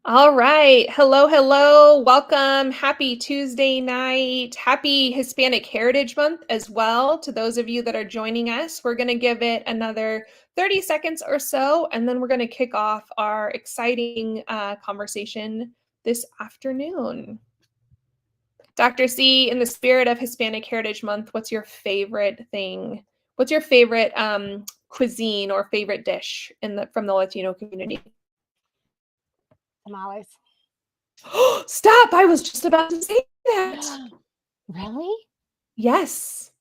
All right. Hello, hello. Welcome. Happy Tuesday night. Happy Hispanic Heritage Month as well to those of you that are joining us. We're going to give it another 30 seconds or so, and then we're going to kick off our exciting conversation this afternoon. Dr. C, in the spirit of Hispanic Heritage Month, what's your favorite thing? What's your favorite cuisine or favorite dish from the Latino community? Tamales. Stop! I was just about to say that. Really? Yes.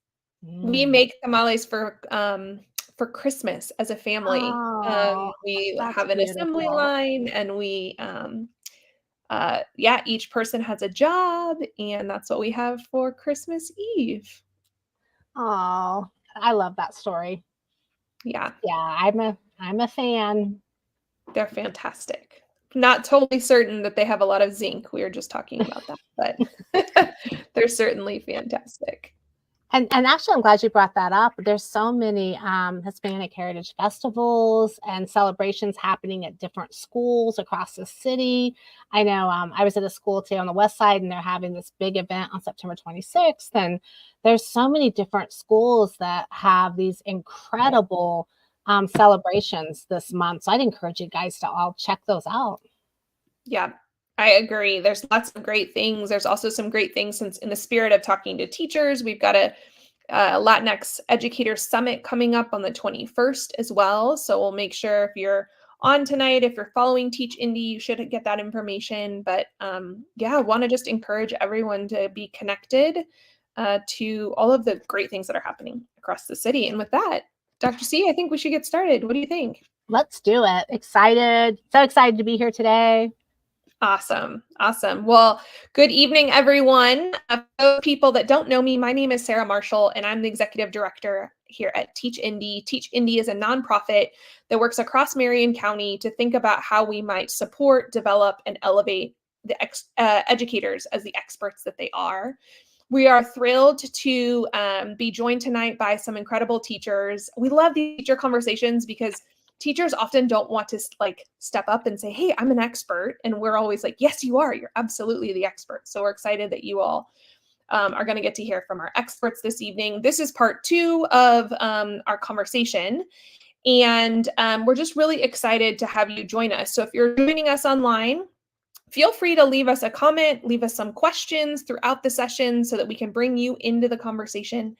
We make tamales for Christmas as a family. Oh, We that's have an assembly beautiful. line and yeah, each person has a job, and that's what we have for Christmas Eve. Oh, I love that story. Yeah, Yeah, I'm a fan. they're fantastic. Not totally certain that they have a lot of zinc. We were just talking about that, but they're certainly fantastic. And actually, I'm glad you brought that up. There's so many Hispanic Heritage festivals and celebrations happening at different schools across the city. I know I was at a school today on the west side, and they're having this big event on September 26th. And there's so many different schools that have these incredible celebrations this month. So I'd encourage you guys to all check those out. Yeah, I agree. There's lots of great things. There's also some great things since in the spirit of talking to teachers, we've got a Latinx Educator Summit coming up on the 21st as well. So we'll make sure if you're on tonight, if you're following Teach Indy, you should get that information. But yeah, I want to just encourage everyone to be connected to all of the great things that are happening across the city. And with that, Dr. C, I think we should get started. What do you think? Let's do it. Excited. So excited to be here today. Awesome. Awesome. Well, good evening, everyone. For those people that don't know me, my name is Sarah Marshall, and I'm the executive director here at Teach Indy. Teach Indy is a nonprofit that works across Marion County to think about how we might support, develop, and elevate the educators as the experts that they are. We are thrilled to be joined tonight by some incredible teachers. We love these teacher conversations because teachers often don't want to step up and say, hey, I'm an expert. And we're always like, yes, you are. You're absolutely the expert. So we're excited that you all are going to get to hear from our experts this evening. This is part 2 of our conversation. And we're just really excited to have you join us. So if you're joining us online, feel free to leave us a comment, leave us some questions throughout the session so that we can bring you into the conversation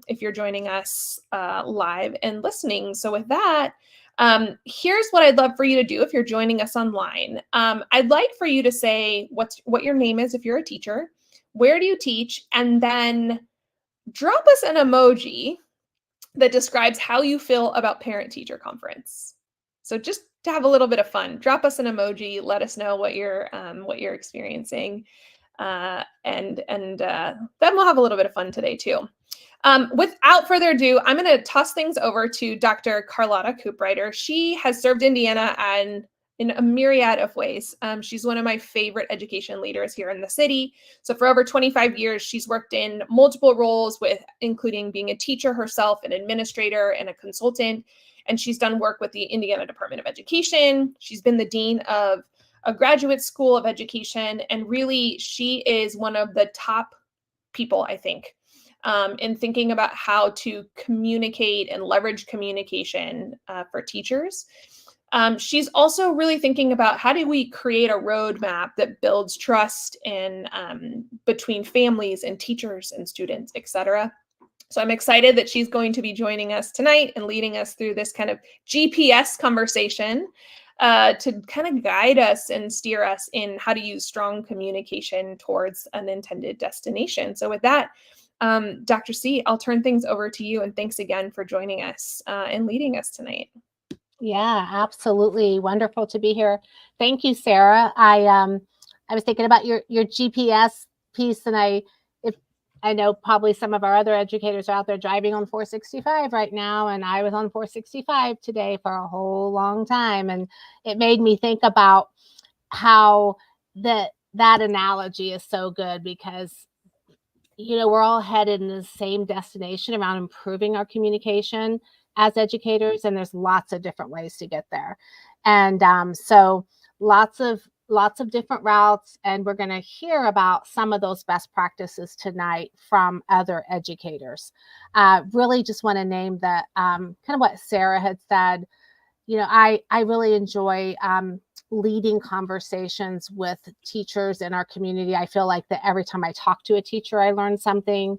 if you're joining us live and listening. So with that, here's what I'd love for you to do if you're joining us online. I'd like for you to say what your name is if you're a teacher, where do you teach, and then drop us an emoji that describes how you feel about parent-teacher conference. So just to have a little bit of fun, drop us an emoji, let us know what you're experiencing, and then we'll have a little bit of fun today too. Without further ado, I'm going to toss things over to Dr. Carlotta Cooprider. She has served Indiana in a myriad of ways. She's one of my favorite education leaders here in the city. So for over 25 years, she's worked in multiple roles including being a teacher herself, an administrator, and a consultant. And she's done work with the Indiana Department of Education. She's been the dean of a graduate school of education. And really, she is one of the top people, I think, in thinking about how to communicate and leverage communication for teachers. She's also really thinking about how do we create a roadmap that builds trust between families and teachers and students, et cetera. So I'm excited that she's going to be joining us tonight and leading us through this kind of GPS conversation to kind of guide us and steer us in how to use strong communication towards an intended destination. So with that, Dr. C, I'll turn things over to you, and thanks again for joining us and leading us tonight. Yeah, absolutely. Wonderful to be here. Thank you, Sarah. I was thinking about your GPS piece, and I know probably some of our other educators are out there driving on 465 right now, and I was on 465 today for a whole long time, and it made me think about how that analogy is so good because we're all headed in the same destination around improving our communication as educators, and there's lots of different ways to get there. And so lots of different routes, and we're going to hear about some of those best practices tonight from other educators. Really just want to name that kind of what Sarah had said. I really enjoy leading conversations with teachers in our community. I feel like that every time I talk to a teacher, I learn something.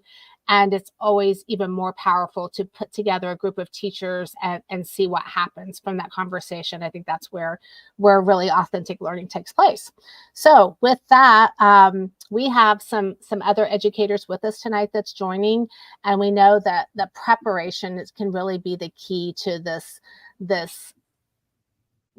And it's always even more powerful to put together a group of teachers and see what happens from that conversation. I think that's where really authentic learning takes place. So with that, we have some other educators with us tonight that's joining. And we know that the preparation can really be the key to this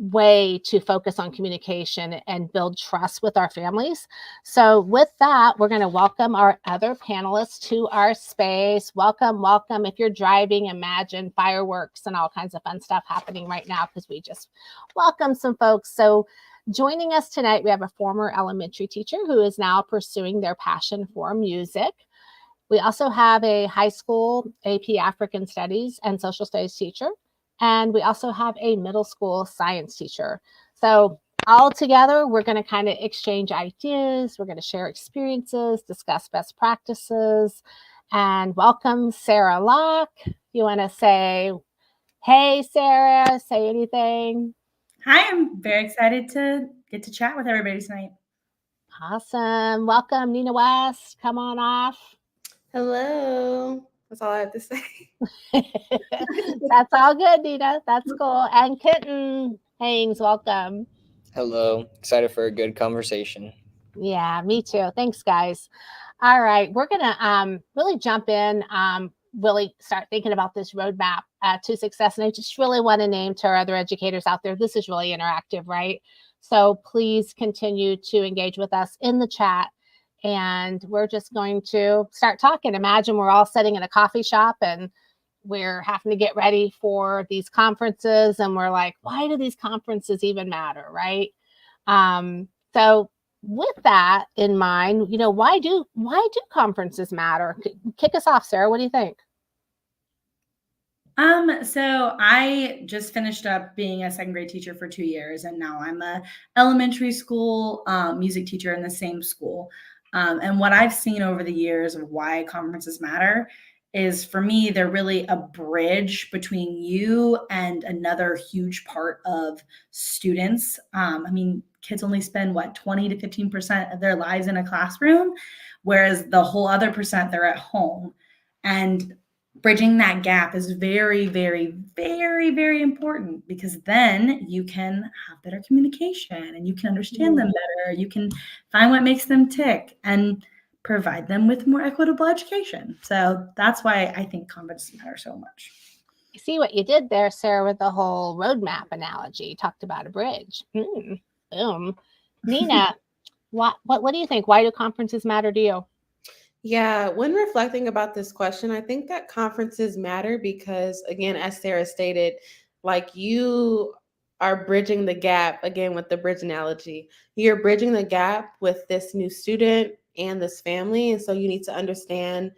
way to focus on communication and build trust with our families. So with that, we're going to welcome our other panelists to our space. Welcome. If you're driving, imagine fireworks and all kinds of fun stuff happening right now because we just welcome some folks. So joining us tonight, we have a former elementary teacher who is now pursuing their passion for music. We also have a high school AP African Studies and Social Studies teacher. And we also have a middle school science teacher. So all together, we're going to kind of exchange ideas. We're going to share experiences, discuss best practices, and welcome Sarah Locke. You want to say, hey, Sarah, say anything? Hi, I'm very excited to get to chat with everybody tonight. Awesome. Welcome, Nina West. Come on off. Hello. That's all I have to say. That's all good, Nina. That's cool. And Kitten Haynes, welcome. Hello. Excited for a good conversation. Yeah, me too. Thanks, guys. All right. We're going to really jump in, really start thinking about this roadmap to success. And I just really want to name to our other educators out there, this is really interactive, right? So please continue to engage with us in the chat. And we're just going to start talking. Imagine we're all sitting in a coffee shop and we're having to get ready for these conferences. And we're like, why do these conferences even matter, right? So with that in mind, why do conferences matter? Kick us off, Sarah. What do you think? So I just finished up being a second grade teacher for 2 years, and now I'm a elementary school music teacher in the same school. And what I've seen over the years of why conferences matter is, for me, they're really a bridge between you and another huge part of students. Kids only spend 20 to 15% of their lives in a classroom, whereas the whole other percent they're at home. And bridging that gap is very, very, very, very important, because then you can have better communication and you can understand them better. You can find what makes them tick and provide them with more equitable education. So that's why I think conferences matter so much. I see what you did there, Sarah, with the whole roadmap analogy. You talked about a bridge. Boom. Nina, what do you think? Why do conferences matter to you? Yeah, when reflecting about this question, I think that conferences matter because, again, as Sarah stated, like, you are bridging the gap, again, with the bridge analogy. You're bridging the gap with this new student and this family. And so you need to understand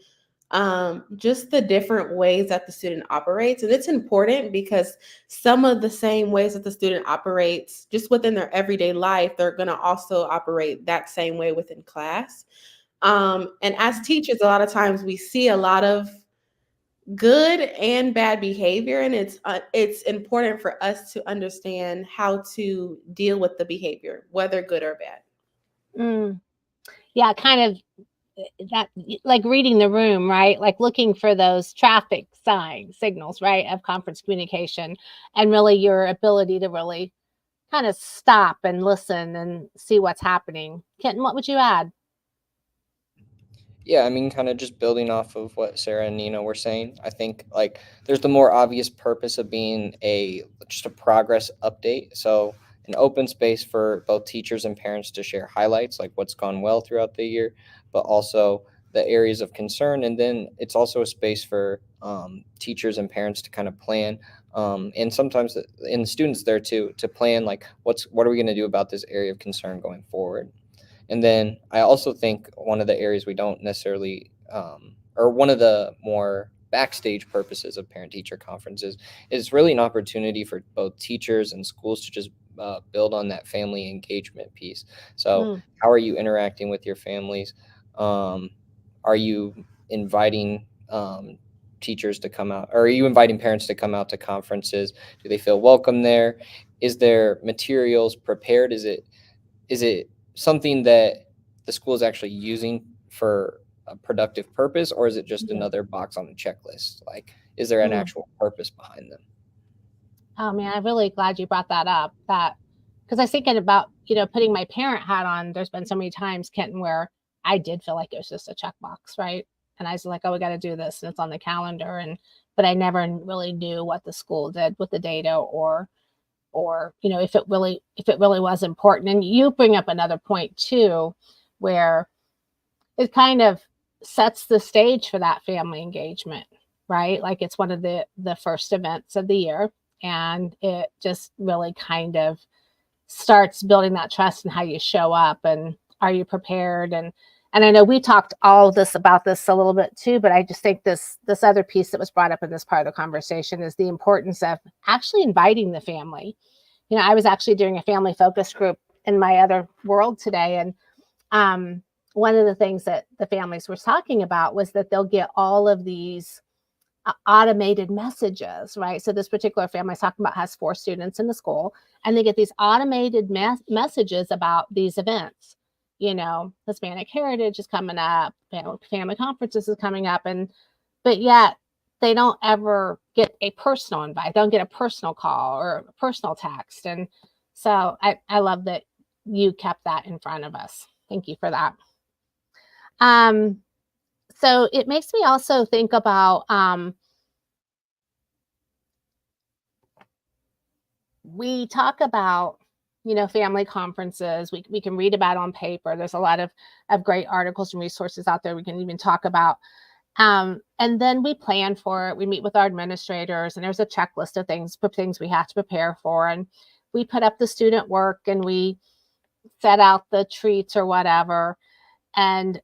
just the different ways that the student operates. And it's important because some of the same ways that the student operates just within their everyday life, they're going to also operate that same way within class. And as teachers, a lot of times we see a lot of good and bad behavior, and it's important for us to understand how to deal with the behavior, whether good or bad. Yeah, kind of that, like reading the room, right? Like looking for those traffic signals, right, of conference communication, and really your ability to really kind of stop and listen and see what's happening. Kenton, what would you add? Yeah, kind of just building off of what Sarah and Nina were saying. I think there's the more obvious purpose of being just a progress update. So an open space for both teachers and parents to share highlights, like what's gone well throughout the year, but also the areas of concern. And then it's also a space for teachers and parents to kind of plan, and sometimes and students there too, to plan what are we going to do about this area of concern going forward. And then I also think one of the areas we don't necessarily, or one of the more backstage purposes of parent-teacher conferences is really an opportunity for both teachers and schools to just build on that family engagement piece. So Mm. how are you interacting with your families? Are you inviting teachers to come out? Or are you inviting parents to come out to conferences? Do they feel welcome there? Is there materials prepared? Is it something that the school is actually using for a productive purpose, or is it just Yeah. another box on the checklist? Like, is there an Mm. actual purpose behind them? Oh man, I'm really glad you brought that up. That because I was thinking about, putting my parent hat on. There's been so many times, Kenton, where I did feel like it was just a checkbox, right? And I was like, oh, we got to do this, and it's on the calendar, but I never really knew what the school did with the data, or if it really was important. And you bring up another point too, where it kind of sets the stage for that family engagement, right? Like it's one of the first events of the year, and it just really kind of starts building that trust in how you show up, and are you prepared. And I know we talked all this about this a little bit too, but I just think this other piece that was brought up in this part of the conversation is the importance of actually inviting the family. I was actually doing a family focus group in my other world today, and one of the things that the families were talking about was that they'll get all of these automated messages, right? So this particular family I was talking about has 4 students in the school, and they get these automated messages about these events. Hispanic Heritage is coming up, family conferences is coming up, but yet they don't ever get a personal invite. They don't get a personal call or a personal text. And so I love that you kept that in front of us. Thank you for that. So it makes me also think about, we talk about, family conferences. We can read about on paper. There's a lot of great articles and resources out there we can even talk about. And then we plan for it. We meet with our administrators, and there's a checklist of things we have to prepare for. And we put up the student work, and we set out the treats or whatever. And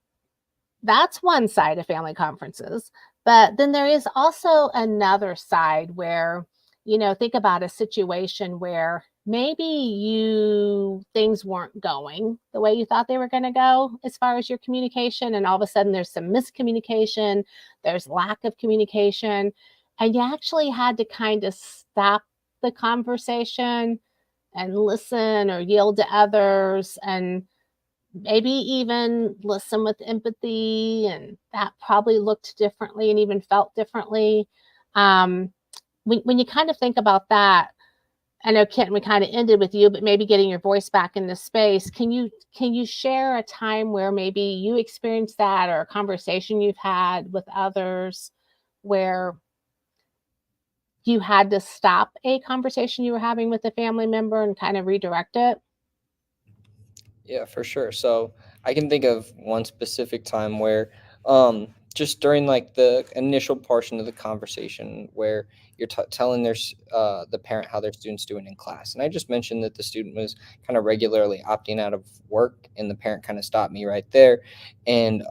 that's one side of family conferences. But then there is also another side where, think about a situation where maybe things weren't going the way you thought they were going to go as far as your communication. And all of a sudden there's some miscommunication, there's lack of communication, and you actually had to kind of stop the conversation and listen or yield to others, and maybe even listen with empathy. And that probably looked differently and even felt differently. When you kind of think about that, I know, Kenton, we kind of ended with you, but maybe getting your voice back in this space. Can you share a time where maybe you experienced that, or a conversation you've had with others where you had to stop a conversation you were having with a family member and kind of redirect it? Yeah, for sure. So I can think of one specific time where just during like the initial portion of the conversation where you're telling the parent how their student's doing in class. And I just mentioned that the student was kind of regularly opting out of work, and the parent kind of stopped me right there. And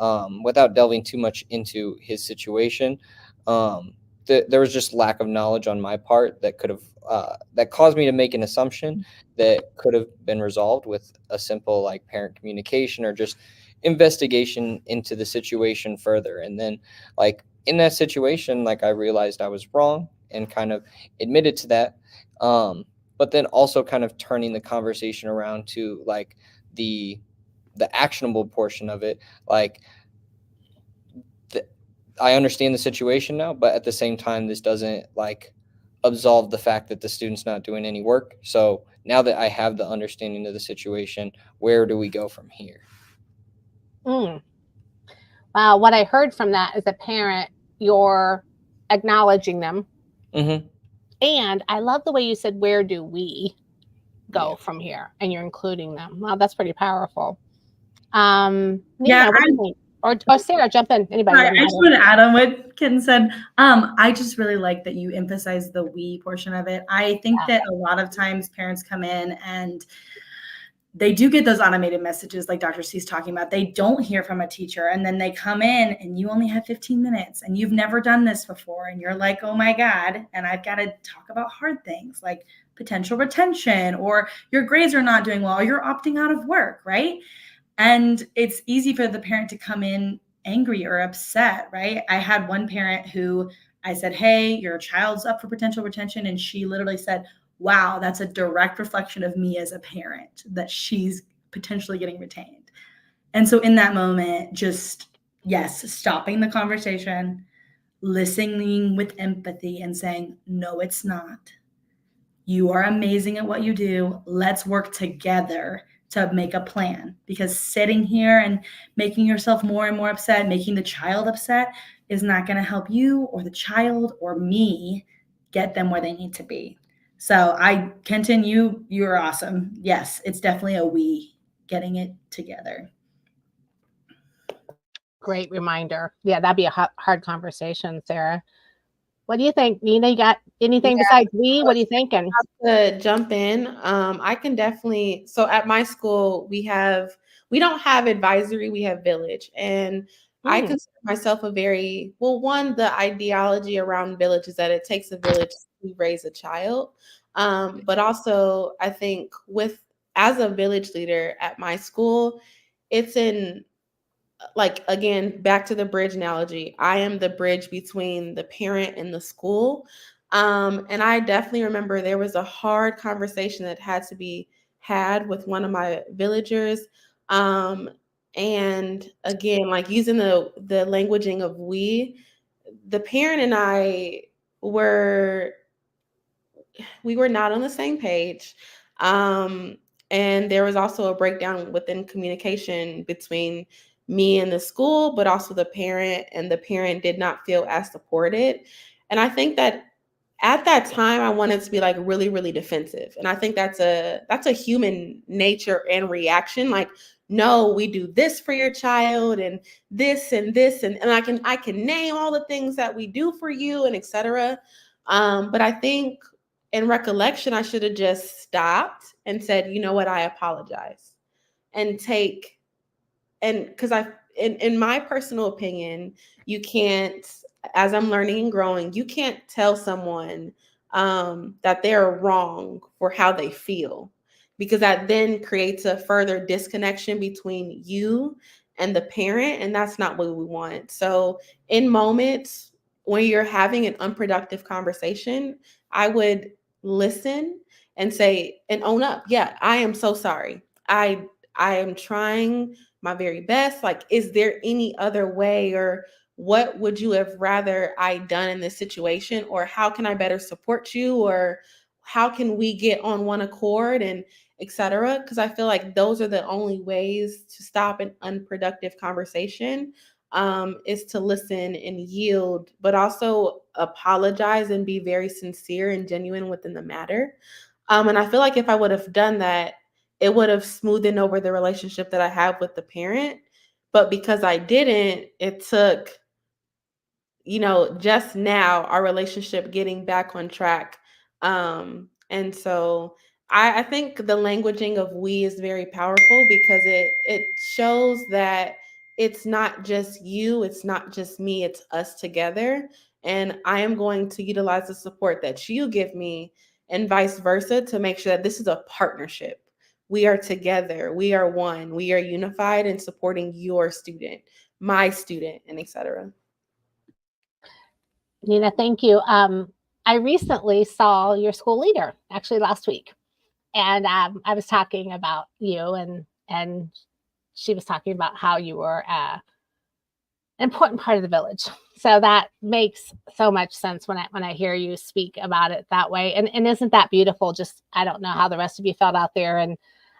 without delving too much into his situation, there was just lack of knowledge on my part that could have that caused me to make an assumption that could have been resolved with a simple like parent communication or just investigation into the situation further. And then like in that situation, like I realized I was wrong and kind of admitted to that. But then also kind of turning the conversation around to like the actionable portion of it. Like I understand the situation now, but at the same time, this doesn't like absolve the fact that the student's not doing any work. So now that I have the understanding of the situation, where do we go from here? Wow, what I heard from that as a parent, you're acknowledging them. Mm-hmm. And I love the way you said, where do we go from here? And you're including them. Wow, that's pretty powerful. Nina, what do you think? Or Sarah, jump in. Anybody? I just want to add on what Ken said. I just really like that you emphasize the we portion of it. I think that a lot of times parents come in and they do get those automated messages like Dr. C's talking about. They don't hear from a teacher, and then they come in and you only have 15 minutes and you've never done this before. And you're like, oh my God. And I've got to talk about hard things like potential retention, or your grades are not doing well, or you're opting out of work, right? And it's easy for the parent to come in angry or upset, right? I had one parent who I said, hey, your child's up for potential retention. And she literally said, wow, that's a direct reflection of me as a parent, that she's potentially getting retained. And so in that moment, just, yes, stopping the conversation, listening with empathy and saying, no, it's not. You are amazing at what you do. Let's work together to make a plan, because sitting here and making yourself more and more upset, making the child upset, is not going to help you or the child or me get them where they need to be. So Kenton, you're awesome. Yes, it's definitely a we getting it together. Great reminder. Yeah, that'd be a hard conversation, Sarah. What do you think, Nina? You got anything besides we? What are you thinking? To jump in, I can definitely. So at my school, we don't have advisory, we have village, and I consider myself a very one. The ideology around village is that it takes a village to raise a child, but also I think as a village leader at my school, it's in. Like, again, back to the bridge analogy, I am the bridge between the parent and the school. And I definitely remember there was a hard conversation that had to be had with one of my villagers. And again, like using the languaging of we, the parent and I were not on the same page. And there was also a breakdown within communication between me and the school, but also the parent, and the parent did not feel as supported. And I think that at that time I wanted to be like really, really defensive. And I think that's a human nature and reaction. Like, no, we do this for your child and this and this. And I can name all the things that we do for you and etc. But I think in recollection, I should have just stopped and said, you know what, I apologize. Because in my personal opinion, you can't, as I'm learning and growing, you can't tell someone that they're wrong for how they feel, because that then creates a further disconnection between you and the parent, and that's not what we want. So in moments when you're having an unproductive conversation, I would listen and say and own up. Yeah, I am so sorry. I am trying my very best. Like, is there any other way, or what would you have rather I done in this situation, or how can I better support you, or how can we get on one accord, and etc. Because I feel like those are the only ways to stop an unproductive conversation, is to listen and yield, but also apologize and be very sincere and genuine within the matter. And I feel like if I would have done that, it would have smoothed over the relationship that I have with the parent. But because I didn't, it took, just now our relationship getting back on track. And so I think the languaging of we is very powerful, because it shows that it's not just you, it's not just me, it's us together. And I am going to utilize the support that you give me and vice versa to make sure that this is a partnership. We are together, we are one, we are unified in supporting your student, my student, and etc. Nina, thank you. I recently saw your school leader, actually last week, and I was talking about you, and she was talking about how you were an important part of the village. So that makes so much sense when I hear you speak about it that way. And isn't that beautiful? Just, I don't know how the rest of you felt out there. And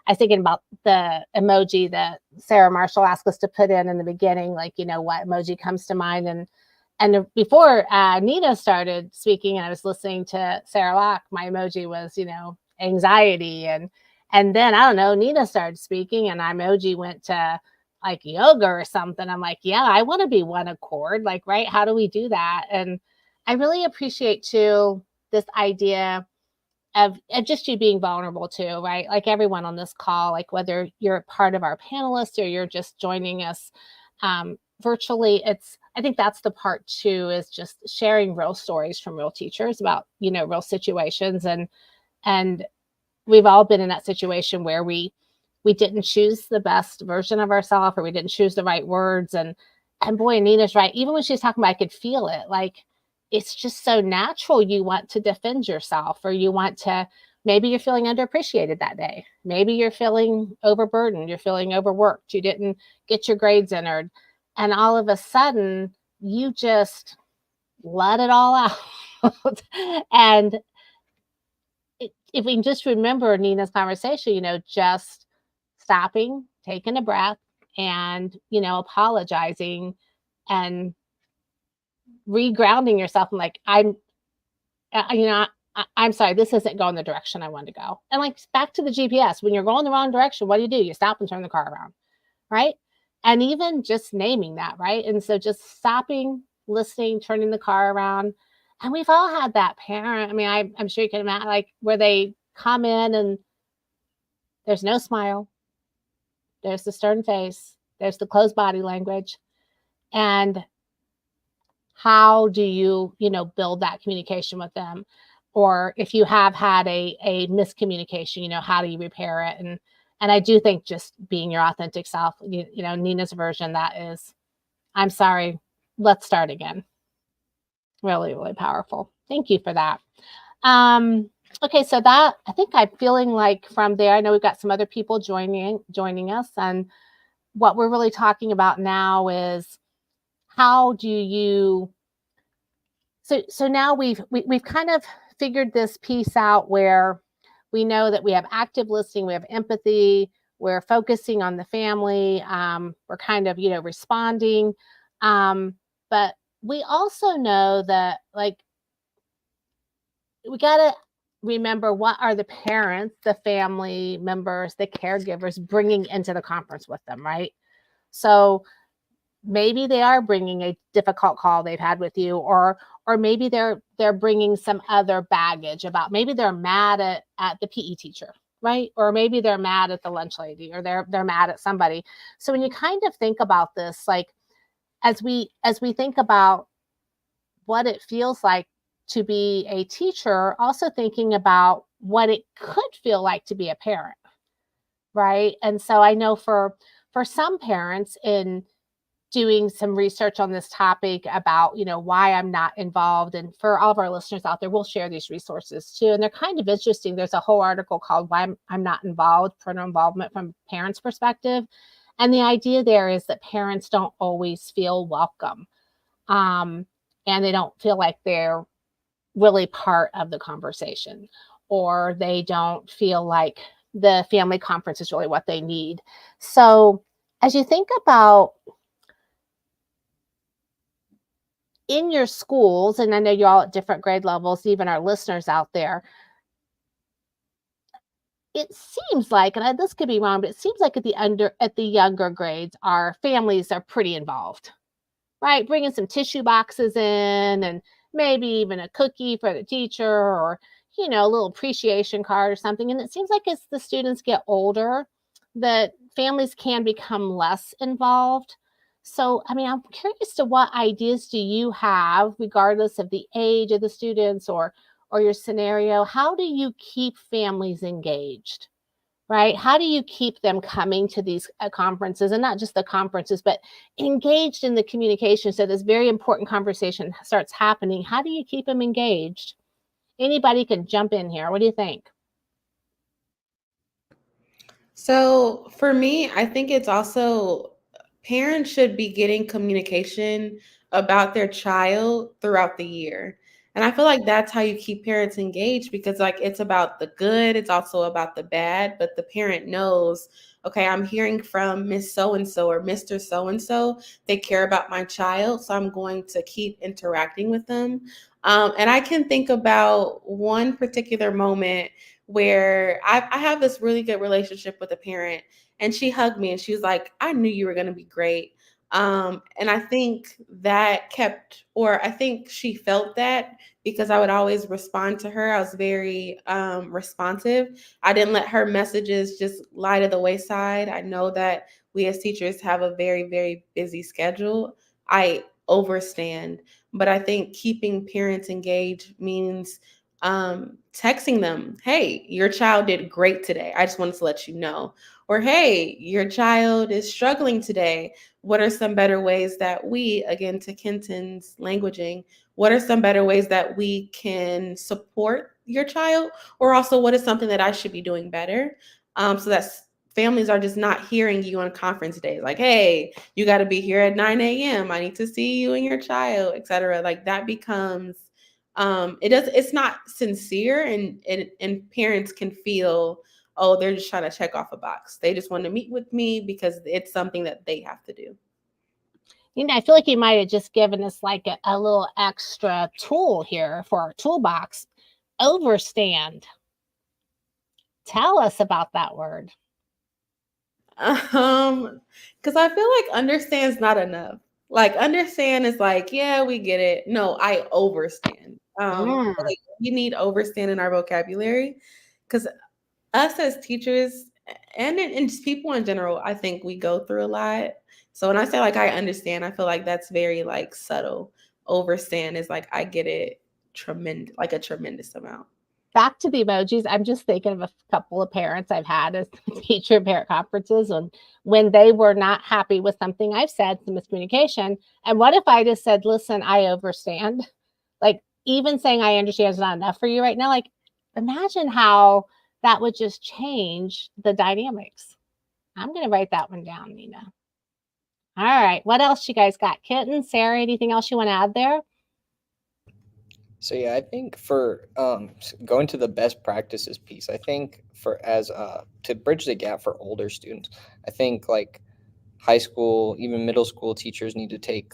I was thinking about the emoji that Sarah Marshall asked us to put in the beginning, like, what emoji comes to mind. And before Nina started speaking and I was listening to Sarah Locke, my emoji was, anxiety. And then, I don't know, Nina started speaking and our emoji went to like yoga or something. I'm like, yeah, I want to be one accord. Like, right. How do we do that? And I really appreciate too, this idea of just you being vulnerable too, right? Like everyone on this call, like whether you're part of our panelists or you're just joining us virtually, I think that's the part too, is just sharing real stories from real teachers about, real situations. And we've all been in that situation where we didn't choose the best version of ourselves, or we didn't choose the right words. And boy, Nina's right. Even when she's talking about, I could feel it. Like, it's just so natural. You want to defend yourself, or you want to, maybe you're feeling underappreciated that day. Maybe you're feeling overburdened. You're feeling overworked. You didn't get your grades entered. And all of a sudden you just let it all out. And if we can just remember Nina's conversation, just stopping, taking a breath, and, apologizing and regrounding yourself, and like, I'm sorry, this isn't going the direction I wanted to go. And like, back to the GPS, when you're going the wrong direction, what do? You stop and turn the car around, right? And even just naming that, right? And so just stopping, listening, turning the car around. And we've all had that parent. I mean, I'm sure you can imagine, like, where they come in and there's no smile, there's the stern face, there's the closed body language. And how do you, build that communication with them? Or if you have had a miscommunication, how do you repair it? And I do think just being your authentic self, Nina's version, that is, I'm sorry, let's start again. Really, really powerful. Thank you for that. Okay, so that, I think I'm feeling like from there, I know we've got some other people joining us. And what we're really talking about now is, how do you, so now we've kind of figured this piece out where we know that we have active listening, we have empathy, we're focusing on the family, we're kind of, responding. But we also know that, like, we got to remember, what are the parents, the family members, the caregivers bringing into the conference with them, right? So maybe they are bringing a difficult call they've had with you, or maybe they're bringing some other baggage about, maybe they're mad at the PE teacher, right? Or maybe they're mad at the lunch lady, or they're mad at somebody. So when you kind of think about this, like, as we think about what it feels like to be a teacher, also thinking about what it could feel like to be a parent, right? And so I know for some parents, in doing some research on this topic about, why I'm not involved, and for all of our listeners out there, we'll share these resources too. And they're kind of interesting. There's a whole article called Why I'm Not Involved, Parental Involvement from Parents' Perspective. And the idea there is that parents don't always feel welcome. And they don't feel like they're really part of the conversation, or they don't feel like the family conference is really what they need. So as you think about in your schools, and I know you're all at different grade levels, even our listeners out there, it seems like, and this could be wrong, but it seems like at the younger grades, our families are pretty involved, right? Bringing some tissue boxes in, and maybe even a cookie for the teacher, or, a little appreciation card or something. And it seems like as the students get older, that families can become less involved. So, I mean, I'm curious to what ideas do you have, regardless of the age of the students or your scenario? How do you keep families engaged, right? How do you keep them coming to these conferences, and not just the conferences, but engaged in the communication, so this very important conversation starts happening? How do you keep them engaged? Anybody can jump in here. What do you think? So for me, I think it's also, parents should be getting communication about their child throughout the year. And I feel like that's how you keep parents engaged, because like, it's about the good, it's also about the bad, but the parent knows, okay, I'm hearing from Miss So-and-so or Mr. So-and-so, they care about my child, so I'm going to keep interacting with them. And I can think about one particular moment where I have this really good relationship with a parent, and she hugged me and she was like, I knew you were going to be great. And I think that I think she felt that because I would always respond to her. I was very responsive. I didn't let her messages just lie to the wayside. I know that we as teachers have a very, very busy schedule. I overstand, but I think keeping parents engaged means texting them, hey, your child did great today. I just wanted to let you know. Or, hey, your child is struggling today. What are some better ways that we, again, to Kenton's languaging, what are some better ways that we can support your child? Or also, what is something that I should be doing better? So that families are just not hearing you on conference days, like, hey, you got to be here at 9 a.m. I need to see you and your child, etc. Like that becomes it's not sincere, and parents can feel, oh, they're just trying to check off a box. They just want to meet with me because it's something that they have to do. I feel like you might have just given us like a little extra tool here for our toolbox. Overstand. Tell us about that word. Because I feel like understand's not enough. Like understand is like, yeah, we get it. No, I overstand. Like we need overstand in our vocabulary because us as teachers and just people in general, I think we go through a lot. So when I say like I understand, I feel like that's very like subtle. Overstand is like I get it like a tremendous amount. Back to the emojis, I'm just thinking of a couple of parents I've had as teacher parent conferences when they were not happy with something I've said, some miscommunication. And what if I just said, listen, I overstand? Like even saying I understand is not enough for you right now. Like imagine how that would just change the dynamics. I'm going to write that one down, Nina. All right. What else you guys got? Kitten, Sarah, anything else you want to add there? So yeah, I think for going to the best practices piece, I think to bridge the gap for older students, I think like high school, even middle school teachers need to take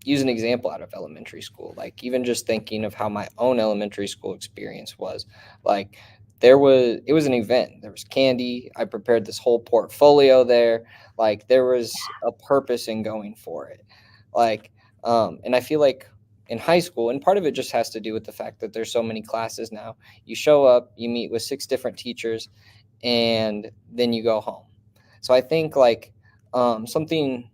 use an example out of elementary school. Like even just thinking of how my own elementary school experience was, like it was an event. There was candy. I prepared this whole portfolio there. Like there was a purpose in going for it. Like, and I feel like in high school, and part of it just has to do with the fact that there's so many classes now. You show up, you meet with 6 different teachers, and then you go home. So I think like something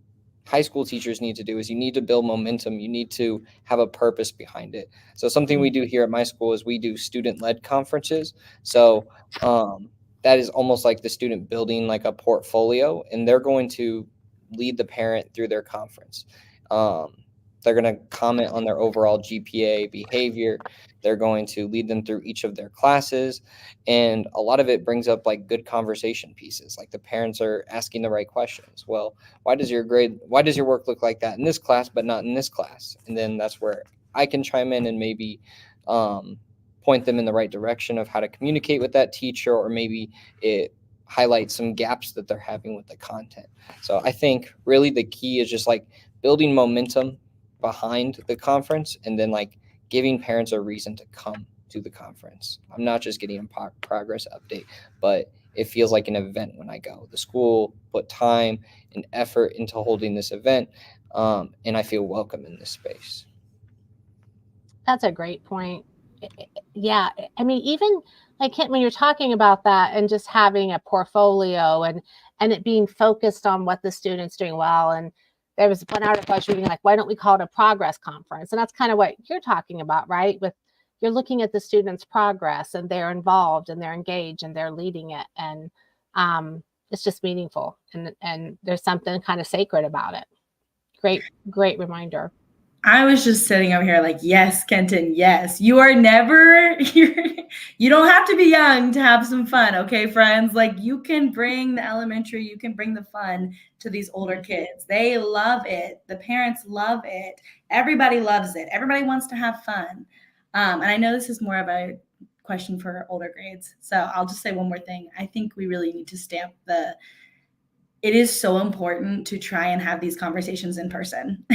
high school teachers need to do is you need to build momentum. You need to have a purpose behind it. So something we do here at my school is we do student-led conferences. So that is almost like the student building like a portfolio, and they're going to lead the parent through their conference. They're going to comment on their overall GPA behavior. They're going to lead them through each of their classes. And a lot of it brings up like good conversation pieces. Like the parents are asking the right questions. Well, why does your work look like that in this class, but not in this class? And then that's where I can chime in and maybe point them in the right direction of how to communicate with that teacher, or maybe it highlights some gaps that they're having with the content. So I think really the key is just like building momentum behind the conference, and then like giving parents a reason to come to the conference. I'm not just getting a progress update, but it feels like an event when I go. The school put time and effort into holding this event, and I feel welcome in this space. That's a great point. Yeah, I mean, even like when you're talking about that and just having a portfolio and it being focused on what the student's doing well. And there was one article I was reading, like, why don't we call it a progress conference? And that's kind of what you're talking about, right? With you're looking at the students' progress, and they're involved and they're engaged and they're leading it. And it's just meaningful. And there's something kind of sacred about it. Great reminder. I was just sitting over here like, yes, Kenton, yes. You don't have to be young to have some fun, okay, friends? Like you can bring the elementary, you can bring the fun to these older kids. They love it. The parents love it. Everybody loves it. Everybody wants to have fun. And I know this is more of a question for older grades. So I'll just say one more thing. I think we really need to stamp it is so important to try and have these conversations in person.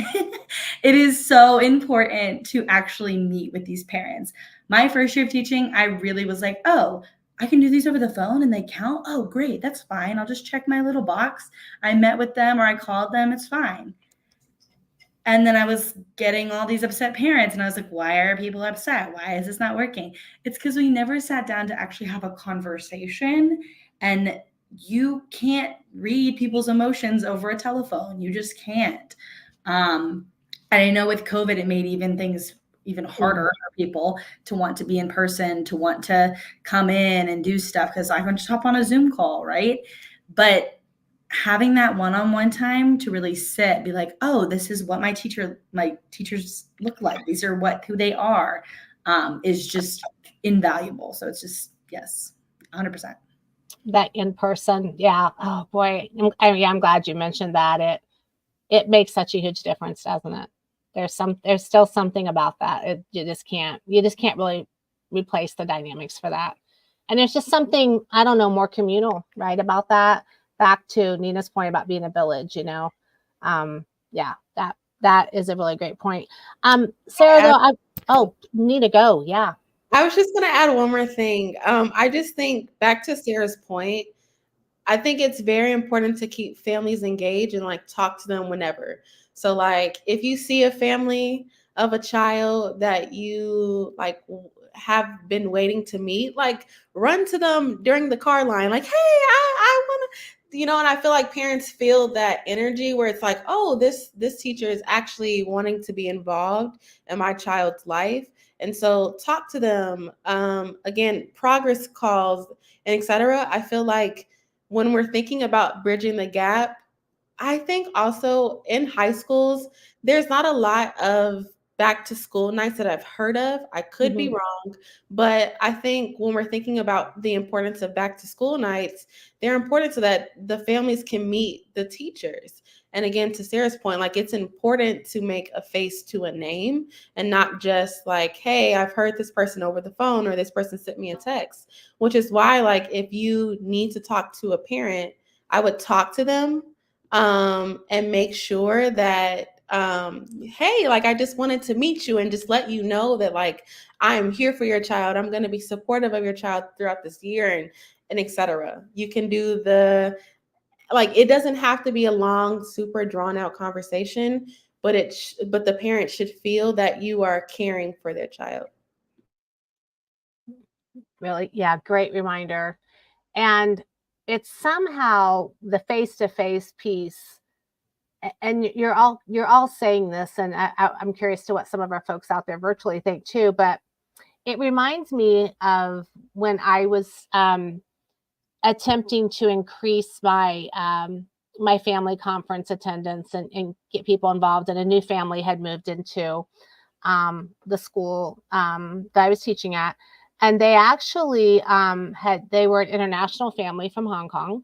It is so important to actually meet with these parents. My first year of teaching, I really was like, oh, I can do these over the phone and they count. Oh, great. That's fine. I'll just check my little box. I met with them or I called them. It's fine. And then I was getting all these upset parents, and I was like, why are people upset? Why is this not working? It's because we never sat down to actually have a conversation, and you can't read people's emotions over a telephone. You just can't. And I know with COVID, it made things even harder for people to want to be in person, to want to come in and do stuff, because I can just hop on a Zoom call, right? But having that one-on-one time to really sit, be like, oh, this is what my teachers look like. These are who they are, is just invaluable. So it's just, yes, 100%. That in person. Yeah. Oh boy. I'm glad you mentioned that. It makes such a huge difference, doesn't it? There's still something about that. You just can't really replace the dynamics for that. And there's just something, I don't know, more communal, right, about that. Back to Nina's point about being a village, yeah, that is a really great point. Sarah, Nina, go. Yeah. I was just going to add one more thing. I just think back to Sarah's point, I think it's very important to keep families engaged and like talk to them whenever. So like if you see a family of a child that you like have been waiting to meet, like run to them during the car line, like, hey, I want to, and I feel like parents feel that energy where it's like, oh, this teacher is actually wanting to be involved in my child's life. And so talk to them. Again, progress calls and etc. I feel like when we're thinking about bridging the gap, I think also in high schools, there's not a lot of back to school nights that I've heard of. I could be wrong, but I think when we're thinking about the importance of back to school nights, they're important so that the families can meet the teachers. And again, to Sarah's point, like it's important to make a face to a name and not just like, hey, I've heard this person over the phone or this person sent me a text, which is why like if you need to talk to a parent, I would talk to them and make sure that hey, like I just wanted to meet you and just let you know that like I'm here for your child. I'm going to be supportive of your child throughout this year and etc. You can do it doesn't have to be a long, super drawn out conversation, but but the parent should feel that you are caring for their child. Really, yeah, great reminder. And it's somehow the face-to-face piece, and you're all saying this, and I'm curious to what some of our folks out there virtually think too, but it reminds me of when I was attempting to increase my my family conference attendance and get people involved, and a new family had moved into the school that I was teaching at. And they actually they were an international family from Hong Kong,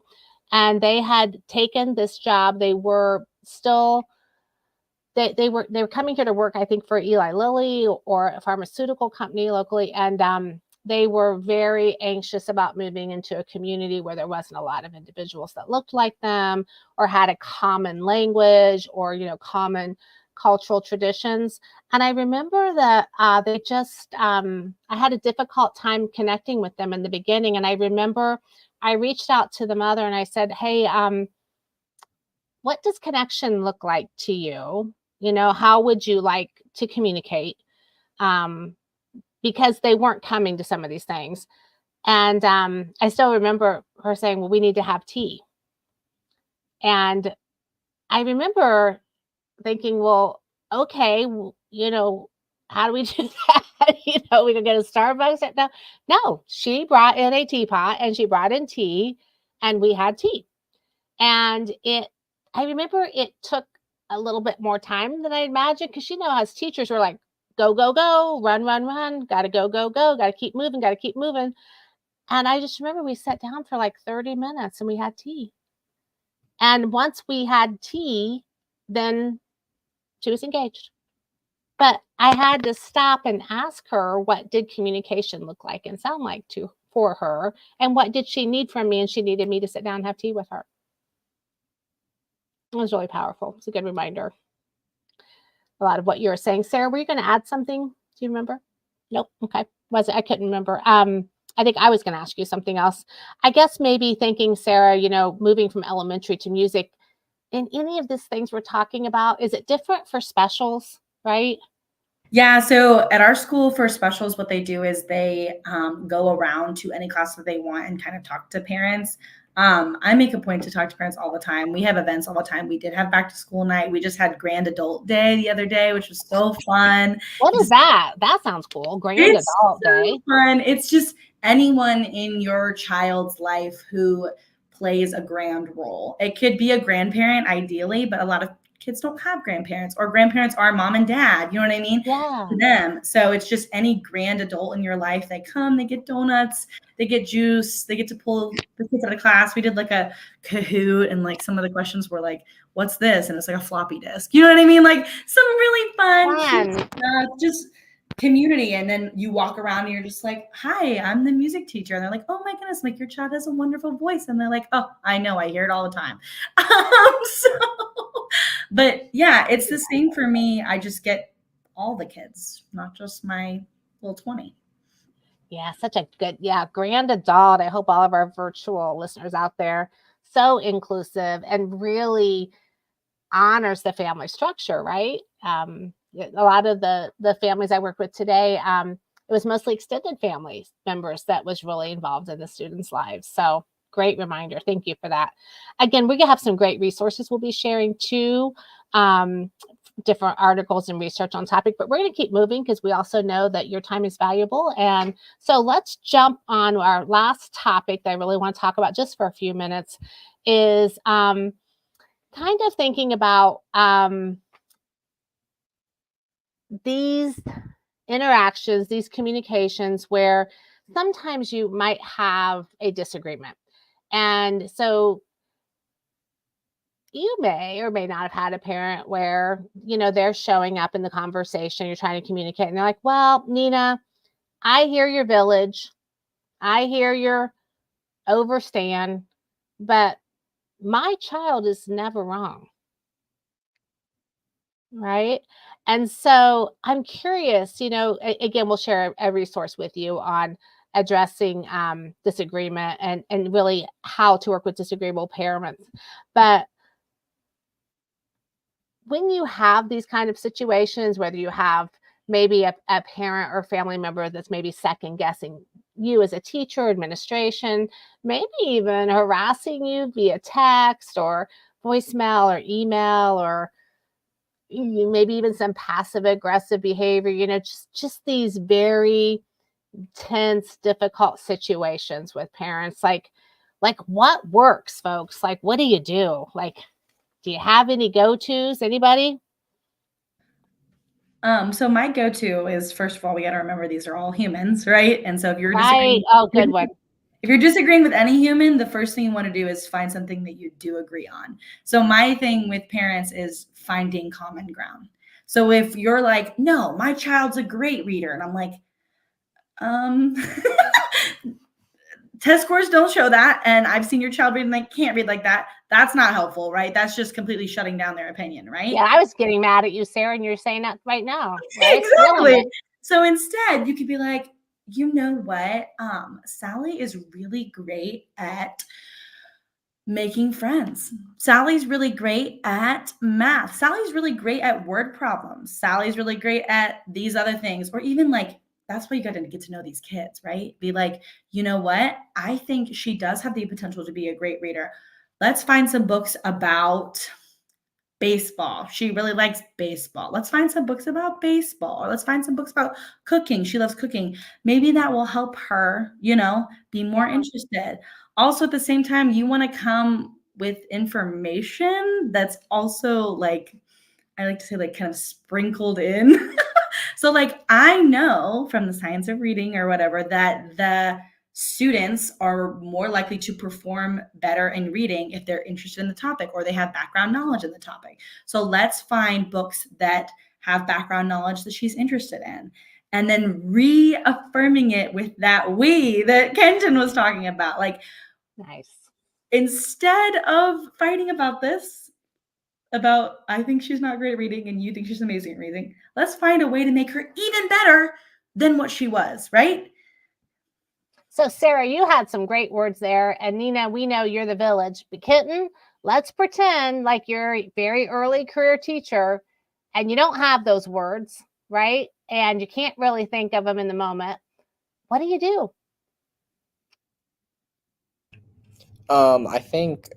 and they had taken this job. They were still, they were coming here to work, I think, for Eli Lilly or a pharmaceutical company locally. And they were very anxious about moving into a community where there wasn't a lot of individuals that looked like them or had a common language or, common cultural traditions. And I remember that they just, I had a difficult time connecting with them in the beginning. And I remember I reached out to the mother and I said, hey, what does connection look like to you? How would you like to communicate? Because they weren't coming to some of these things. And I still remember her saying, well, we need to have tea. And I remember thinking, well, okay, how do we do that? We can go to Starbucks. No, she brought in a teapot and she brought in tea and we had tea. And I remember it took a little bit more time than I imagined, because as teachers were like, go, go, go, run, run, run, gotta go, go, go, gotta keep moving, gotta keep moving. And I just remember we sat down for like 30 minutes and we had tea. And once we had tea, then she was engaged. But I had to stop and ask her, what did communication look like and sound like for her? And what did she need from me? And she needed me to sit down and have tea with her. It was really powerful. It's a good reminder. A lot of what you were saying. Sarah, were you going to add something? Do you remember? Nope. Okay. I couldn't remember. I think I was going to ask you something else. I guess maybe thinking, Sarah, moving from elementary to music, in any of these things we're talking about, is it different for specials, right? Yeah, so at our school for specials, what they do is they go around to any class that they want and kind of talk to parents. I make a point to talk to parents all the time. We have events all the time. We did have back to school night. We just had Grand Adult Day the other day, which was so fun. What is that? That sounds cool. Grand It's Adult so Day. fun. It's just anyone in your child's life who plays a grand role. It could be a grandparent, ideally, but a lot of kids don't have grandparents, or grandparents are mom and dad. You know what I mean? Yeah. To them. So it's just any grand adult in your life. They come, they get donuts, they get juice, they get to pull the kids out of class. We did like a Kahoot, and like some of the questions were like, "What's this?" And it's like a floppy disk. You know what I mean? Like some really fun, cute stuff, just community. And then you walk around and you're just like, "Hi, I'm the music teacher." And they're like, "Oh my goodness, like your child has a wonderful voice." And they're like, "Oh, I know, I hear it all the time." So, but yeah, it's the same for me. I just get all the kids, not just my little 20. Yeah, such a good, Grand Adult. I hope all of our virtual listeners out there, so inclusive and really honors the family structure, right? A lot of the families I work with today, it was mostly extended family members that was really involved in the students' lives. So great reminder. Thank you for that. Again, we're gonna have some great resources we'll be sharing too. Different articles and research on topic, but we're going to keep moving because we also know that your time is valuable. And so let's jump on our last topic that I really want to talk about just for a few minutes is kind of thinking about these interactions, these communications where sometimes you might have a disagreement. And so you may or may not have had a parent where, they're showing up in the conversation, you're trying to communicate, and they're like, "Well, Nina, I hear your village. I hear your overstand, but my child is never wrong." Right? And so I'm curious, again, we'll share a resource with you on addressing disagreement and really how to work with disagreeable parents. But when you have these kind of situations, whether you have maybe a parent or family member that's maybe second guessing you as a teacher, administration, maybe even harassing you via text or voicemail or email, or maybe even some passive aggressive behavior, just these very tense, difficult situations with parents, like what works, folks? Like, what do you do? Like, do you have any go-tos? Anybody? So my go-to is, first of all, we got to remember these are all humans, right? And so if you're Right. disagreeing, Oh, good one. if you're disagreeing with any human, the first thing you want to do is find something that you do agree on. So my thing with parents is finding common ground. So if you're like, "No, my child's a great reader," and I'm like, test scores don't show that, and I've seen your child read and they can't read like that. That's not helpful, right? That's just completely shutting down their opinion, right? Yeah, I was getting mad at you, Sarah, and you're saying that right now. Right? Exactly. So instead, you could be like, "You know what? Sally is really great at making friends. Sally's really great at math. Sally's really great at word problems. Sally's really great at these other things." Or even like, that's why you got to get to know these kids, right? Be like, "You know what? I think she does have the potential to be a great reader. Let's find some books about baseball. She really likes baseball. Let's find some books about baseball, or let's find some books about cooking. She loves cooking. Maybe that will help her, be more interested." Also, at the same time, you want to come with information that's also like, I like to say, like kind of sprinkled in. So like, I know from the science of reading or whatever that the students are more likely to perform better in reading if they're interested in the topic or they have background knowledge in the topic. So let's find books that have background knowledge that she's interested in. And then reaffirming it with that "we" that Kenton was talking about. Like, Nice. instead of fighting about this, about "I think she's not great at reading and you think she's amazing at reading," let's find a way to make her even better than what she was, right? So Sarah, you had some great words there. And Nina, we know you're the village. But Kitten, let's pretend like you're a very early career teacher and you don't have those words, right? And you can't really think of them in the moment. What do you do? I think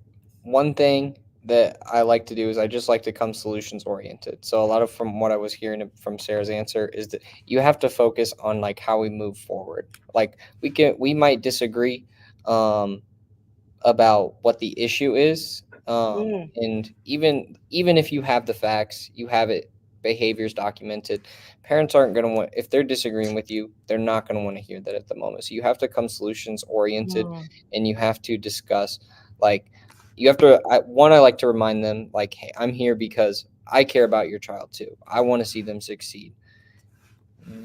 one thing that I like to do is I just like to come solutions oriented. So a lot of from what I was hearing from Sarah's answer is that you have to focus on like how we move forward. Like we might disagree about what the issue is. And even if you have the facts, you have it behaviors documented, parents aren't going to want, if they're disagreeing with you, they're not going to want to hear that at the moment. So you have to come solutions oriented and you have to discuss, like, you have to, I like to remind them, like, hey, I'm here because I care about your child too. I want to see them succeed.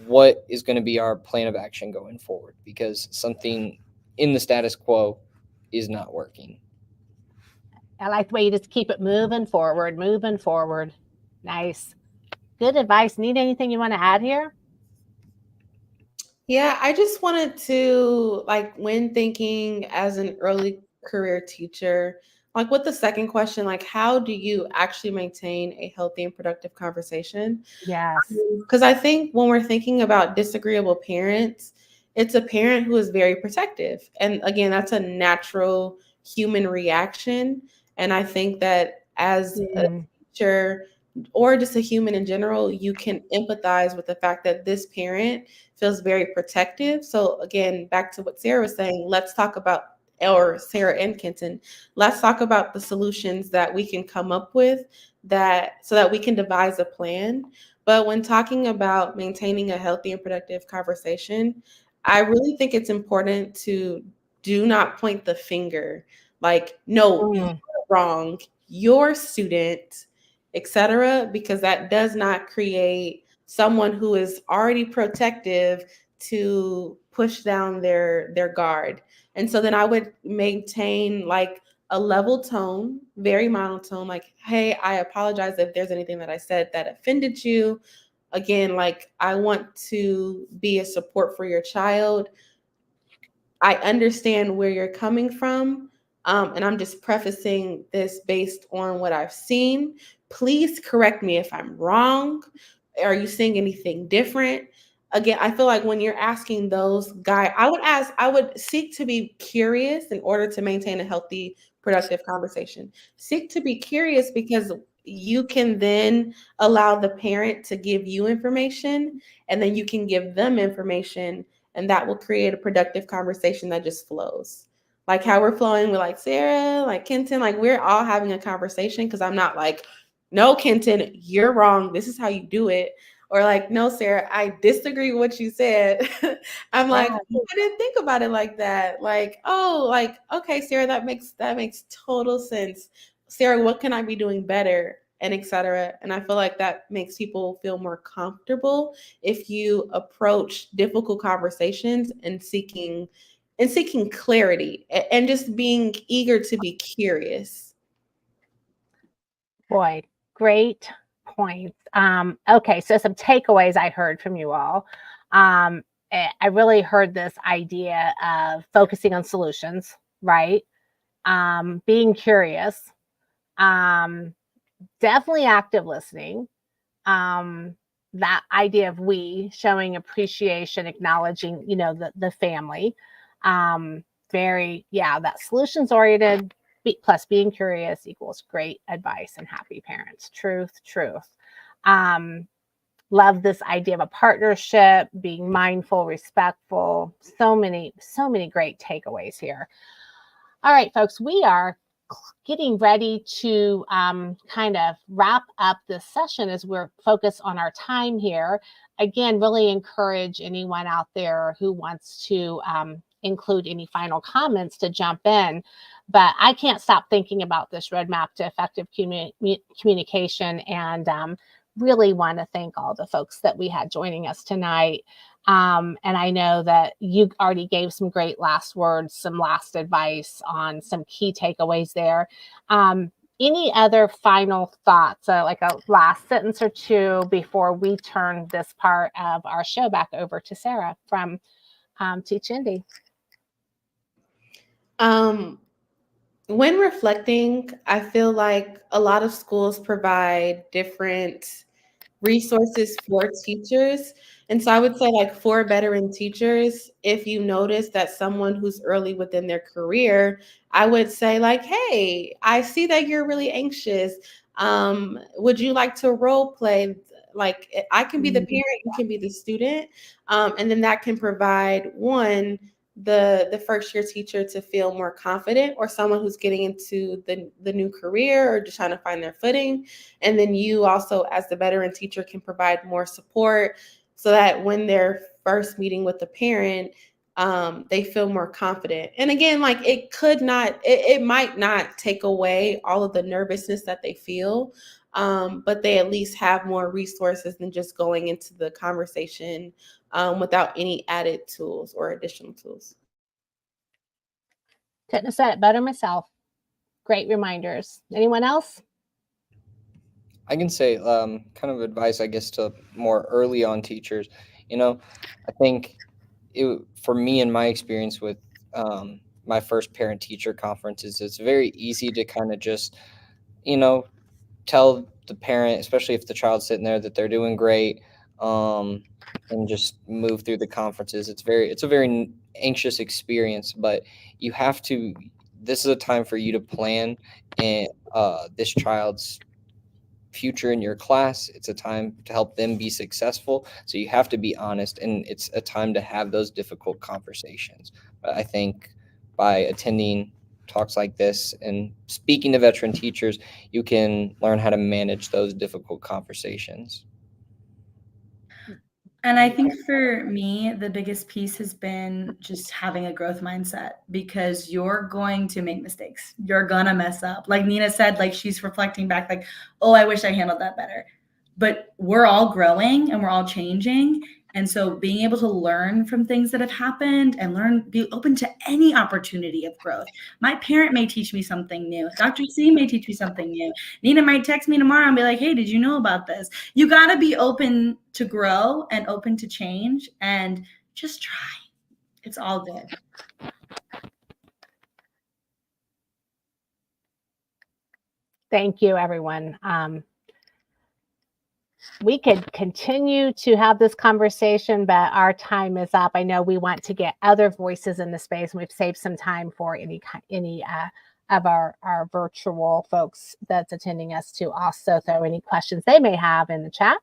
What is going to be our plan of action going forward? Because something in the status quo is not working. I like the way you just keep it moving forward, moving forward. Nice. Good advice. Need anything you want to add here? Yeah, I just wanted to, like, when thinking as an early career teacher, like with the second question, like, how do you actually maintain a healthy and productive conversation? Yes. Because I think when we're thinking about disagreeable parents, it's a parent who is very protective. And again, that's a natural human reaction. And I think that as a teacher or just a human in general, you can empathize with the fact that this parent feels very protective. So again, back to what Sarah was saying, let's talk about, or Sarah and Kenton, let's talk about the solutions that we can come up with that so that we can devise a plan. But when talking about maintaining a healthy and productive conversation, I really think it's important to do not point the finger. Like, no, you're wrong, your student, etc., because that does not create someone who is already protective to push down their guard. And so then I would maintain like a level tone, very monotone, like, hey, I apologize if there's anything that I said that offended you. Again, like, I want to be a support for your child. I understand where you're coming from. And I'm just prefacing this based on what I've seen. Please correct me if I'm wrong. Are you seeing anything different? Again, I feel like when you're asking those guys, I would seek to be curious in order to maintain a healthy, productive conversation. Seek to be curious because you can then allow the parent to give you information and then you can give them information, and that will create a productive conversation that just flows. Like how we're flowing with like Sarah, like Kenton, like we're all having a conversation because I'm not like, no, Kenton, you're wrong. This is how you do it. Or like, no, Sarah, I disagree with what you said. I'm like, I didn't think about it like that. Like, oh, like, okay, Sarah, that makes total sense. Sarah, what can I be doing better? And etc. And I feel like that makes people feel more comfortable if you approach difficult conversations and seeking clarity and just being eager to be curious. Boy, great points. Okay, so some takeaways I heard from you all. I really heard this idea of focusing on solutions, right? Being curious, definitely active listening. That idea of we showing appreciation, acknowledging, the family. That solutions oriented plus being curious equals great advice and happy parents. Truth. Love this idea of a partnership, being mindful, respectful. So many great takeaways here. All right, folks, we are getting ready to kind of wrap up this session as we're focused on our time here. Again, really encourage anyone out there who wants to include any final comments to jump in. But I can't stop thinking about this roadmap to effective communication, and really want to thank all the folks that we had joining us tonight. And I know that you already gave some great last words, some last advice on some key takeaways there. Any other final thoughts, like a last sentence or two before we turn this part of our show back over to Sarah from Teach Indy? When reflecting, I feel like a lot of schools provide different resources for teachers. And so I would say, like, for veteran teachers, if you notice that someone who's early within their career, I would say, like, hey, I see that you're really anxious. Would you like to role play? Like, I can be the parent, you can be the student. And then that can provide one, the first year teacher to feel more confident, or someone who's getting into the new career or just trying to find their footing. And then you also, as the veteran teacher, can provide more support so that when they're first meeting with the parent, they feel more confident. And again, like, it might not take away all of the nervousness that they feel, but they at least have more resources than just going into the conversation without any added tools or additional tools. Couldn't have said it better myself. Great reminders. Anyone else? I can say kind of advice, I guess, to more early on teachers. I think for me, in my experience with my first parent teacher conferences, it's very easy to kind of just, tell the parent, especially if the child's sitting there, that they're doing great, and just move through the conferences. It's a very anxious experience, but this is a time for you to plan and this child's future in your class. It's a time to help them be successful. So you have to be honest, and it's a time to have those difficult conversations. But I think by attending talks like this and speaking to veteran teachers, you can learn how to manage those difficult conversations. And I think for me, the biggest piece has been just having a growth mindset, because you're going to make mistakes. You're going to mess up. Like Nina said, like, she's reflecting back, like, oh, I wish I handled that better. But we're all growing and we're all changing. And so being able to learn from things that have happened and be open to any opportunity of growth. My parent may teach me something new. Dr. C may teach me something new. Nina might text me tomorrow and be like, hey, did you know about this? You got to be open to grow and open to change, and just try. It's all good. Thank you, everyone. We could continue to have this conversation, but our time is up. I know we want to get other voices in the space, and we've saved some time for any of our virtual folks that's attending us to also throw any questions they may have in the chat.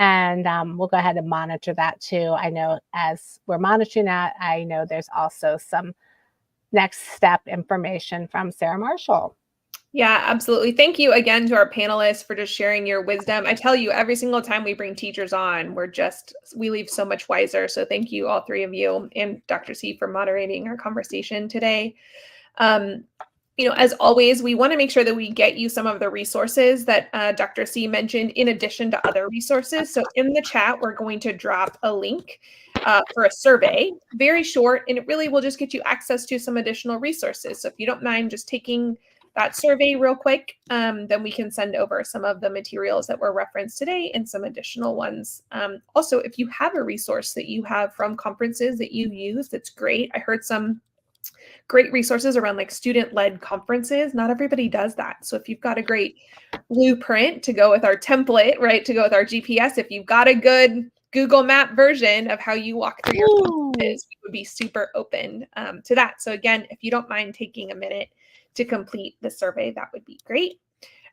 And we'll go ahead and monitor that too. I know as we're monitoring that, I know there's also some next step information from Sarah Marshall. Yeah, absolutely. Thank you again to our panelists for just sharing your wisdom. I tell you, every single time we bring teachers on, we leave so much wiser. So thank you, all three of you, and Dr. C for moderating our conversation today. As always, we want to make sure that we get you some of the resources that Dr. C mentioned in addition to other resources. So in the chat, we're going to drop a link for a survey, very short, and it really will just get you access to some additional resources. So if you don't mind just taking that survey real quick, then we can send over some of the materials that were referenced today and some additional ones. Also, if you have a resource that you have from conferences that you use, that's great. I heard some great resources around like student-led conferences. Not everybody does that. So if you've got a great blueprint to go with our template, right, to go with our GPS, if you've got a good Google Map version of how you walk through your conferences, we would be super open to that. So again, if you don't mind taking a minute to complete the survey, that would be great.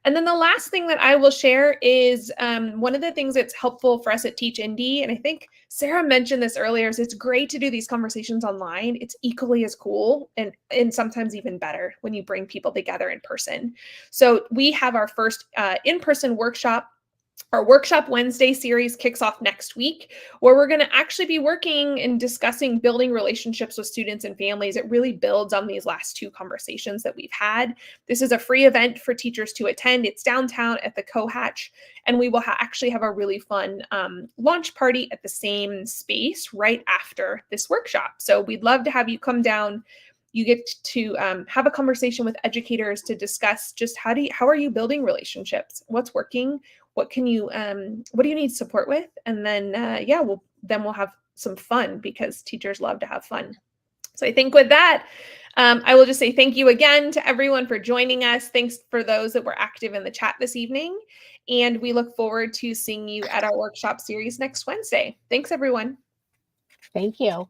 And then the last thing that I will share is one of the things that's helpful for us at Teach Indy, and I think Sarah mentioned this earlier, is it's great to do these conversations online. It's equally as cool and sometimes even better when you bring people together in person. So we have our first in-person workshop. Our Workshop Wednesday series kicks off next week, where we're going to actually be working and discussing building relationships with students and families. It really builds on these last two conversations that we've had. This is a free event for teachers to attend. It's downtown at the Cohatch, and we will actually have a really fun launch party at the same space right after this workshop. So we'd love to have you come down. You get to have a conversation with educators to discuss just how are you building relationships? What's working? What do you need support with? And then, we'll have some fun, because teachers love to have fun. So I think with that, I will just say thank you again to everyone for joining us. Thanks for those that were active in the chat this evening. And we look forward to seeing you at our workshop series next Wednesday. Thanks, everyone. Thank you.